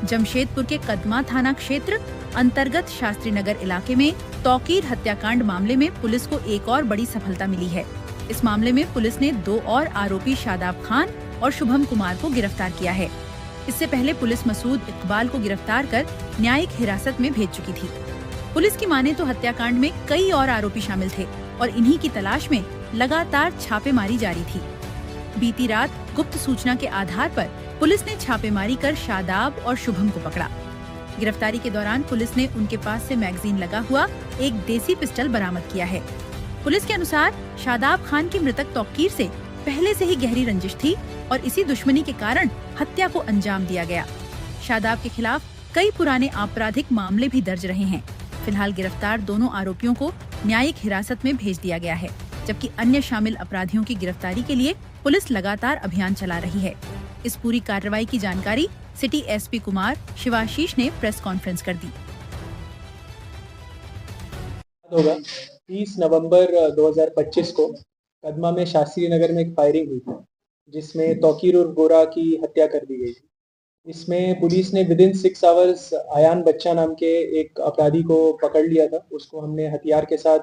जमशेदपुर के कदमा थाना क्षेत्र अंतर्गत शास्त्री नगर इलाके में तौकीर हत्याकांड मामले में पुलिस को एक और बड़ी सफलता मिली है। इस मामले में पुलिस ने 2 और आरोपी शादाब खान और शुभम कुमार को गिरफ्तार किया है। इससे पहले पुलिस मसूद इकबाल को गिरफ्तार कर न्यायिक हिरासत में भेज चुकी थी। पुलिस की माने तो हत्याकांड में कई और आरोपी शामिल थे और इन्हीं की तलाश में लगातार छापेमारी जारी थी। बीती रात गुप्त सूचना के आधार पर पुलिस ने छापेमारी कर शादाब और शुभम को पकड़ा। गिरफ्तारी के दौरान पुलिस ने उनके पास से मैगजीन लगा हुआ एक देसी पिस्टल बरामद किया है। पुलिस के अनुसार शादाब खान की मृतक तौकीर से पहले से ही गहरी रंजिश थी और इसी दुश्मनी के कारण हत्या को अंजाम दिया गया। शादाब के खिलाफ कई पुराने आपराधिक मामले भी दर्ज रहे हैं। फिलहाल गिरफ्तार दोनों आरोपियों को न्यायिक हिरासत में भेज दिया गया है, जबकि अन्य शामिल अपराधियों की गिरफ्तारी के लिए पुलिस लगातार अभियान चला रही है। इस पूरी कार्रवाई की जानकारी सिटी एसपी कुमार शिवाशीष ने प्रेस कॉन्फ्रेंस कर दी। होगा 30 नवंबर 2025 को कदमा में शास्त्री नगर में एक फायरिंग हुई थी, जिसमें तौकीर और गोरा की हत्या कर दी गई थी। इसमें पुलिस ने विदिन 6 आवर्स अयान बच्चा नाम के एक अपराधी को पकड़ लिया था। उसको हमने हथियार के साथ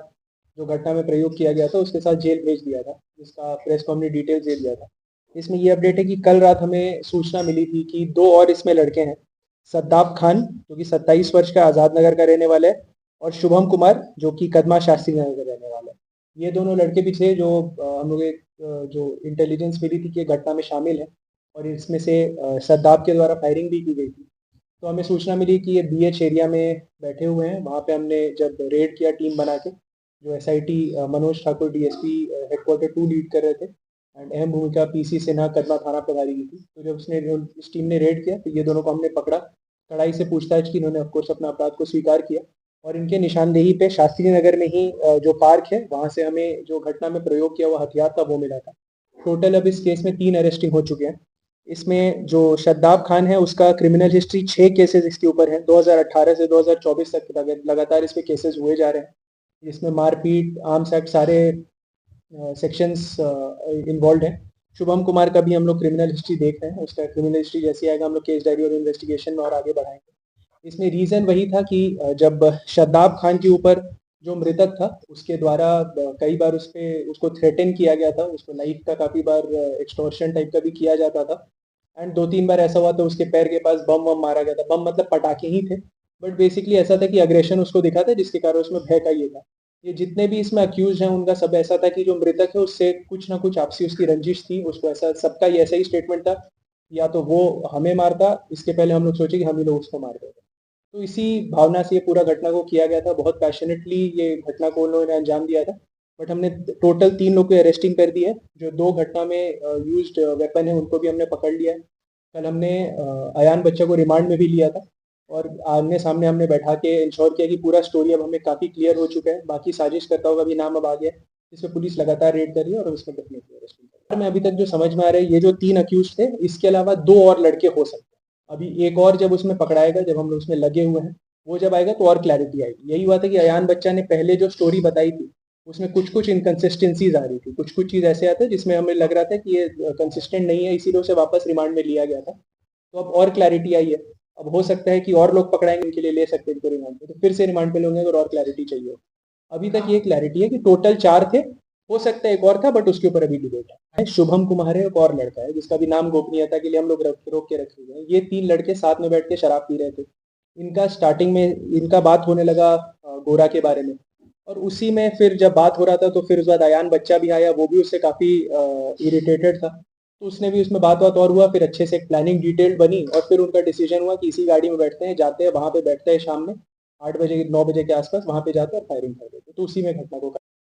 जो घटना में प्रयोग किया गया था उसके साथ जेल भेज दिया था, जिसका प्रेस को हमने डिटेल्स दे दिया था। इसमें ये अपडेट है कि कल रात हमें सूचना मिली थी कि 2 और इसमें लड़के हैं, सद्दाब खान जो कि 27 वर्ष का आज़ाद नगर का रहने वाला है और शुभम कुमार जो कि कदमा शास्त्री नगर का रहने वाला है। ये दोनों लड़के भी थे जो हम लोग जो इंटेलिजेंस मिली थी कि ये घटना में शामिल है और इसमें से सद्दाब के द्वारा फायरिंग भी की गई थी। तो हमें सूचना मिली कि ये BH एरिया में बैठे हुए हैं। वहाँ पे हमने जब रेड किया टीम बना के, जो SIT Manoj Thakur DSP headquarter 2 lead कर रहे थे एंड अहम भूमिका PC सिन्हा कदमा थाना प्रभारी की थी। तो जब इस टीम ने रेड किया तो ये दोनों को हमने पकड़ा, कड़ाई से पूछताछ की। इन्होंने ऑफकोर्स अपना अपराध को स्वीकार किया और इनके निशानदेही पे शास्त्री नगर में ही जो पार्क है वहाँ से हमें जो घटना में प्रयोग किया हुआ हथियार था वो मिला था। टोटल अब इस केस में 3 अरेस्टिंग हो चुके हैं। इसमें जो शद्दाब खान है उसका क्रिमिनल हिस्ट्री 6 केसेस इसके ऊपर है। 2018 से 2024 तक लगातार इसमें केसेस हुए जा रहे हैं, जिसमें मारपीट, आर्म्स एक्ट सारे सेक्शंस इन्वॉल्व हैं। शुभम कुमार का भी हम लोग क्रिमिनल हिस्ट्री देख रहे हैं। उसका क्रिमिनल हिस्ट्री जैसे आएगा हम लोग केस डायरी और इन्वेस्टिगेशन में और आगे बढ़ाएंगे। इसमें रीज़न वही था कि जब शद्दाब खान के ऊपर जो मृतक था उसके द्वारा कई बार उसको थ्रेटन किया गया था, उसको नाइफ का काफ़ी बार एक्सटॉर्शन टाइप का भी किया जाता था एंड 2-3 बार ऐसा हुआ तो उसके पैर के पास बम मारा गया था। बम मतलब पटाखे ही थे, बट बेसिकली ऐसा था कि अग्रेशन उसको दिखा था जिसके कारण उसमें भय का ये था। ये जितने भी इसमें अक्यूज हैं उनका सब ऐसा था कि जो मृतक है उससे कुछ ना कुछ आपसी उसकी रंजिश थी। उसको ऐसा सबका ये ऐसा ही स्टेटमेंट था, या तो वो हमें मारता, इसके पहले हम लोग सोचे कि हम ही लोग उसको मार देते। तो इसी भावना से ये पूरा घटना को किया गया था। बहुत पैशनेटली ये घटना को उन लोगों ने अंजाम दिया था। बट हमने टोटल 3 लोग को अरेस्टिंग कर दी है। जो 2 घटना में यूज्ड वेपन है उनको भी हमने पकड़ लिया है। कल हमने अयान बच्चा को रिमांड में भी लिया था और आमने सामने हमने बैठा के इंश्योर किया कि पूरा स्टोरी अब हमें काफ़ी क्लियर हो चुका है। बाकी साजिशकर्ताओं का भी नाम अब आ गया है, जिसमें पुलिस लगातार रेड कर रही है और उसमें डेफिनेटली अरेस्टिंग कर रही है। अभी तक जो समझ में आ रहा है, ये जो 3 अक्यूज थे, इसके अलावा 2 और लड़के हो सकते हैं। अभी एक और जब उसमें पकड़ाएगा, जब हम लोग उसमें लगे हुए हैं, वो जब आएगा तो और क्लैरिटी आएगी। यही हुआ था कि अयान बच्चा ने पहले जो स्टोरी बताई थी उसमें कुछ इनकन्सिस्टेंसीज आ रही थी, कुछ चीज़ ऐसे आते जिसमें हमें लग रहा था कि ये कंसिस्टेंट नहीं है, इसीलिए उसे वापस रिमांड में लिया गया था। तो अब और क्लैरिटी आई है। अब हो सकता है कि और लोग पकड़ाएंगे, उनके लिए ले सकते हैं इनको रिमांड पे, तो फिर से रिमांड पे लोगे अगर और क्लैरिटी चाहिए हो। अभी तक ये क्लैरिटी है कि टोटल 4 थे, हो सकता है एक और था, बट उसके ऊपर अभी डिबेट है। शुभम कुमार है, एक और लड़का है जिसका भी नाम गोपनीयता के लिए हम लोग रोक के रखे हुए हैं। ये 3 लड़के साथ में बैठ के शराब पी रहे थे। इनका स्टार्टिंग में इनका बात होने लगा गोरा के बारे में, और उसी में फिर जब बात हो रहा था तो फिर उस बाद अयान बच्चा भी आया, वो भी उससे काफ़ी इरिटेटेड था। तो उसने भी उसमें बात और हुआ, फिर अच्छे से एक प्लानिंग डिटेल बनी और फिर उनका डिसीजन हुआ कि इसी गाड़ी में बैठते हैं, जाते हैं वहाँ पे बैठते हैं शाम में 8 बजे 9 बजे के आसपास, वहाँ पे जाते हैं और फायरिंग कर देते। तो उसी में घटना को